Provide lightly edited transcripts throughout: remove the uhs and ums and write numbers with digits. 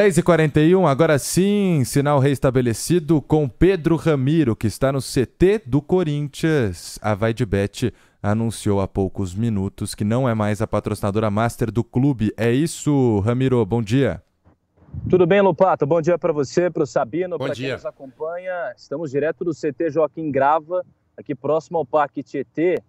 10h41, agora sim, sinal reestabelecido com Pedro Ramiro, que está no CT do Corinthians. A VaiDebet anunciou há poucos minutos que não é mais a patrocinadora master do clube. É isso, Ramiro, bom dia. Tudo bem, Lopato? Bom dia para você, para o Sabino, para quem nos acompanha. Estamos direto do CT Joaquim Grava, aqui próximo ao Parque Tietê,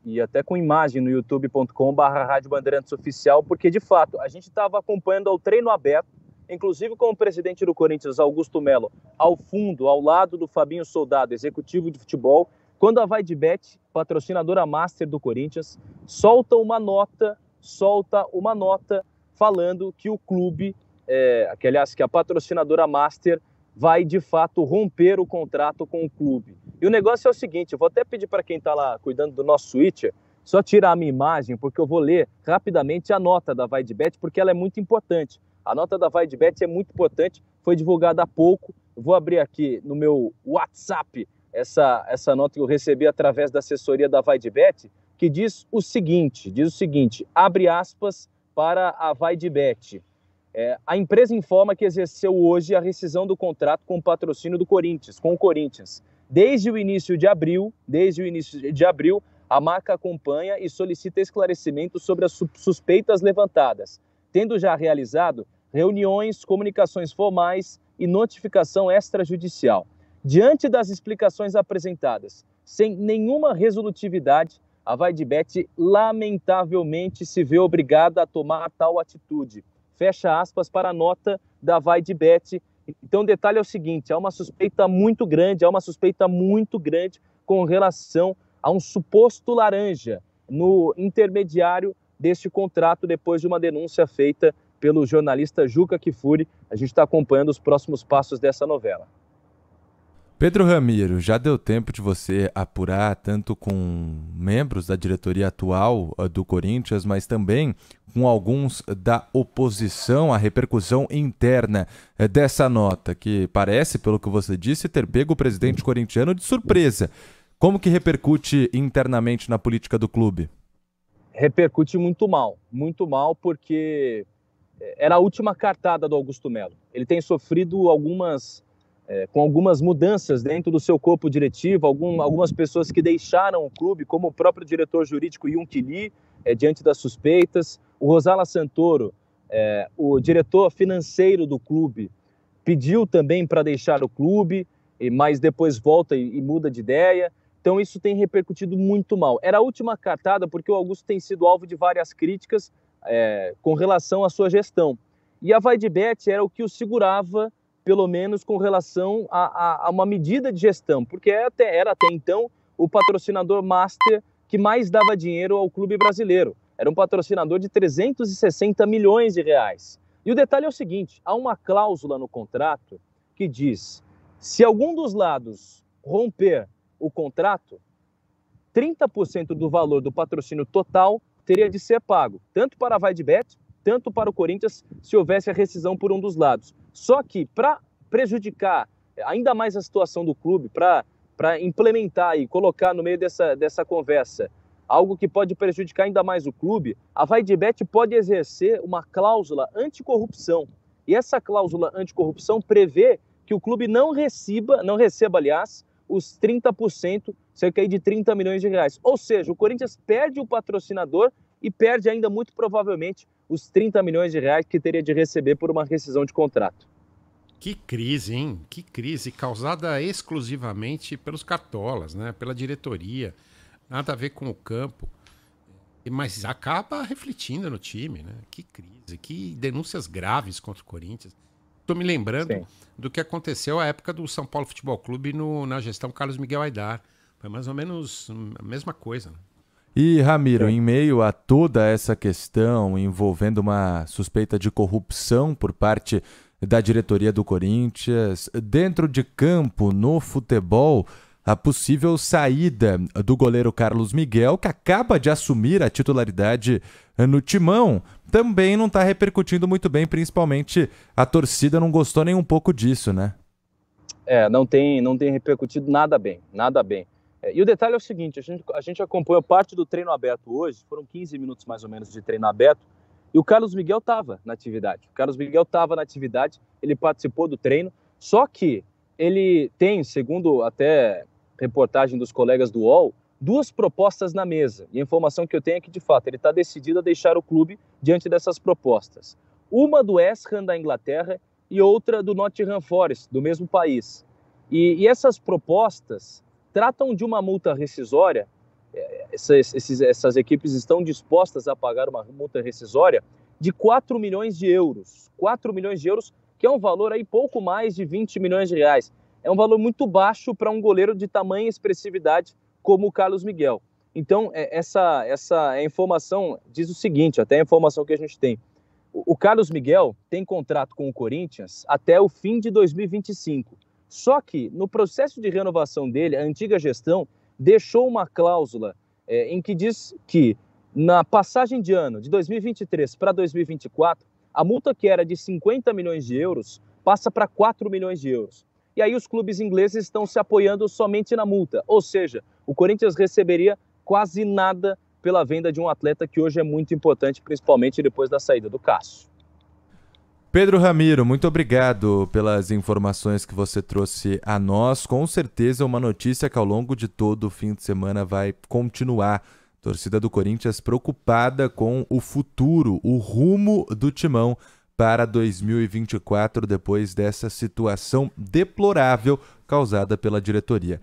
e até com imagem no youtube.com/Rádio Bandeirantes Oficial, porque de fato a gente estava acompanhando o treino aberto, inclusive com o presidente do Corinthians, Augusto Melo, ao fundo, ao lado do Fabinho Soldado, executivo de futebol, quando a VaiDebet, patrocinadora master do Corinthians, solta uma nota falando que o clube, que a patrocinadora master vai de fato romper o contrato com o clube. E o negócio é o seguinte, eu vou até pedir para quem está lá cuidando do nosso switcher, só tirar a minha imagem, porque eu vou ler rapidamente a nota da VaiDebet, porque ela é muito importante. A nota da VaiDebet é muito importante, foi divulgada há pouco. Eu vou abrir aqui no meu WhatsApp essa nota que eu recebi através da assessoria da VaiDebet, que diz o seguinte, abre aspas para a VaiDebet. A empresa informa que exerceu hoje a rescisão do contrato com o patrocínio do Corinthians, com o Corinthians. Desde o início de abril, a marca acompanha e solicita esclarecimentos sobre as suspeitas levantadas, tendo já realizado reuniões, comunicações formais e notificação extrajudicial. Diante das explicações apresentadas, sem nenhuma resolutividade, a VaiDebet lamentavelmente se vê obrigada a tomar tal atitude. Fecha aspas para a nota da VaiDebet. Então o detalhe é o seguinte, há uma suspeita muito grande com relação a um suposto laranja no intermediário deste contrato, depois de uma denúncia feita pelo jornalista Juca Kfouri. A gente está acompanhando os próximos passos dessa novela. Pedro Ramiro, já deu tempo de você apurar tanto com membros da diretoria atual do Corinthians, mas também com alguns da oposição, a repercussão interna dessa nota, que parece, pelo que você disse, ter pego o presidente corintiano de surpresa. Como que repercute internamente na política do clube? Repercute muito mal, porque era a última cartada do Augusto Melo. Ele tem sofrido com algumas mudanças dentro do seu corpo diretivo, algumas pessoas que deixaram o clube, como o próprio diretor jurídico Yunque Lee, diante das suspeitas. O Rosala Santoro, o diretor financeiro do clube, pediu também para deixar o clube, mas depois volta e muda de ideia. Então isso tem repercutido muito mal. Era a última cartada porque o Augusto tem sido alvo de várias críticas com relação à sua gestão. E a VaiDebet era o que o segurava, pelo menos com relação a uma medida de gestão, porque era até então o patrocinador master que mais dava dinheiro ao clube brasileiro. Era um patrocinador de 360 milhões de reais. E o detalhe é o seguinte, há uma cláusula no contrato que diz, se algum dos lados romper o contrato, 30% do valor do patrocínio total teria de ser pago, tanto para a VaiDebet, tanto para o Corinthians, se houvesse a rescisão por um dos lados. Só que, para prejudicar ainda mais a situação do clube, para implementar e colocar no meio dessa conversa algo que pode prejudicar ainda mais o clube, a VaiDebet pode exercer uma cláusula anticorrupção. E essa cláusula anticorrupção prevê que o clube não receba, aliás, os 30%, cerca de 30 milhões de reais. Ou seja, o Corinthians perde o patrocinador e perde ainda muito provavelmente os 30 milhões de reais que teria de receber por uma rescisão de contrato. Que crise, hein? Que crise causada exclusivamente pelos cartolas, né? Pela diretoria. Nada a ver com o campo. Mas acaba refletindo no time, né? Que crise, que denúncias graves contra o Corinthians. Estou me lembrando do que aconteceu à época do São Paulo Futebol Clube na gestão Carlos Miguel Aidar. Foi mais ou menos a mesma coisa, né? E, Ramiro, em meio a toda essa questão envolvendo uma suspeita de corrupção por parte da diretoria do Corinthians, dentro de campo, no futebol, a possível saída do goleiro Carlos Miguel, que acaba de assumir a titularidade no Timão, também não está repercutindo muito bem, principalmente a torcida não gostou nem um pouco disso, né? Não tem repercutido nada bem. E o detalhe é o seguinte, a gente acompanhou parte do treino aberto hoje, foram 15 minutos mais ou menos de treino aberto, E o Carlos Miguel estava na atividade. O Carlos Miguel estava na atividade, ele participou do treino, só que ele tem, segundo até reportagem dos colegas do UOL, 2 propostas na mesa. E a informação que eu tenho é que, de fato, ele está decidido a deixar o clube diante dessas propostas. Uma do West Ham da Inglaterra e outra do Nottingham Forest, do mesmo país. E essas propostas tratam de uma multa rescisória. Essas equipes estão dispostas a pagar uma multa rescisória de 4 milhões de euros. 4 milhões de euros, que é um valor aí pouco mais de 20 milhões de reais. É um valor muito baixo para um goleiro de tamanha expressividade como o Carlos Miguel. Então, essa informação diz o seguinte, até a informação que a gente tem. O Carlos Miguel tem contrato com o Corinthians até o fim de 2025. Só que, no processo de renovação dele, a antiga gestão deixou uma cláusula em que diz que, na passagem de ano de 2023 para 2024, a multa que era de 50 milhões de euros passa para 4 milhões de euros. E aí os clubes ingleses estão se apoiando somente na multa. Ou seja, o Corinthians receberia quase nada pela venda de um atleta que hoje é muito importante, principalmente depois da saída do Cássio. Pedro Ramiro, muito obrigado pelas informações que você trouxe a nós. Com certeza uma notícia que ao longo de todo o fim de semana vai continuar. Torcida do Corinthians preocupada com o futuro, o rumo do Timão para 2024, depois dessa situação deplorável causada pela diretoria.